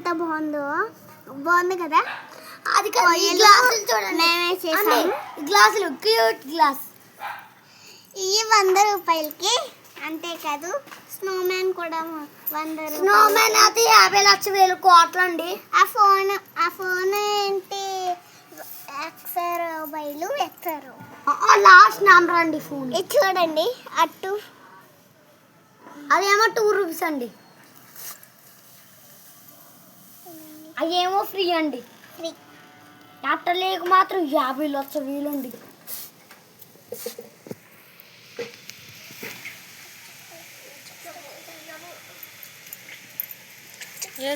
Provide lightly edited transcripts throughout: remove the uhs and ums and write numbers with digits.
ఎంత బాగుందో. బాగుంది కదా. అది గ్లాసులు చూడండి, మేమే చేసాము. గ్లాసులు క్యూట్ గ్లాస్. ఇవి 100 రూపాయలకి. అంతేకాదు స్నోమ్యాన్ కూడా 100 రూపాయలు. స్నోమ్యాన్ అయితే 50,00,000 కోట్లు అండి. ఆ ఫోన్ ఏంటి, ఎక్సరోబైలు ఎక్సరో లాస్ట్ నెంబర్ అండి ఫోన్. ఇది చూడండి, అటు అదేమో 2 రూపీస్ అండి. అవేమో ఫ్రీ అండి. ఫ్రీ. డాక్టర్ లేక మాత్రం 50,00,000 అండి.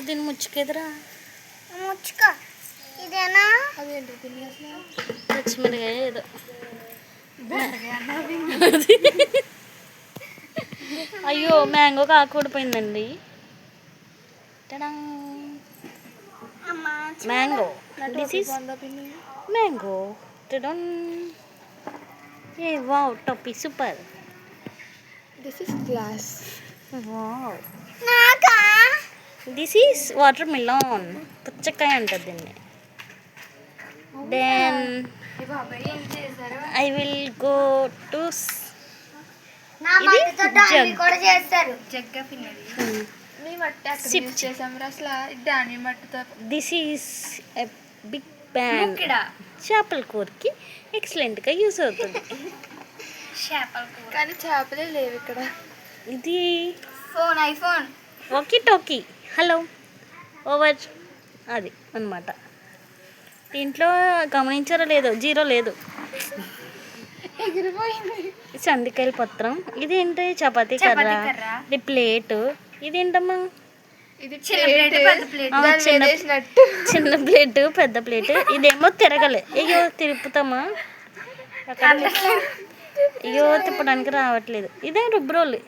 దీని ముచ్చుకెదురా ముచ్చుక. ఇదేనా? పచ్చిమిరకాయ ఏదో. అయ్యో మ్యాంగో కాకూడిపోయిందండి. Mango, this is mango. ఏ వావ్, టోపీ super. This is glass. Wow, నాకా? This is watermelon. పుచ్చకాయ అంటారు దీన్ని. Then I will go to నా మట్టితో డాన్ని కూడా చేస్తారు. మీ మట్టి అక్కడ Sip. యూజ్ చేసాం అసలు దాని మట్టితో. This is a big pan. చేపల కూరకి ఎక్సలెంట్గా యూస్ అవుతుంది. కానీ చేపలే లేవు ఇక్కడ. ఇది phone, iPhone. Okay talkie. Hello over. అది అన్నమాట. దీంట్లో గమనించారో లేదో 0 లేదు. ఎగిరిపోయింది. సందికాయల పత్రం. ఇదేంటి, చపాతీ కర్ర. ఇది ప్లేటు. ఇదేంటమ్మా? ఇది చిన్న ప్లేటు, పెద్ద ప్లేటు. ఇదేమో తిరగలే. అయ్యో తిప్పుతామా? అయ్యో తిప్పడానికి రావట్లేదు. ఇదే రుబ్రోలు.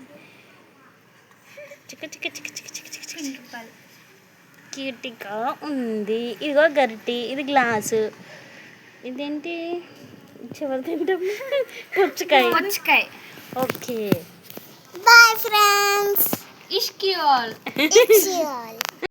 చిక్క చిక్క చిక్క చిక్క చిక్క చిక్క చిక్క క్యూట్గా ఉంది. ఇదిగో గరిటి. ఇది గ్లాసు. ఇదేంటి చివరి తింటాము? పుచ్చకాయ. Okay bye friends. ఇష్కి ఆల్. It's you all.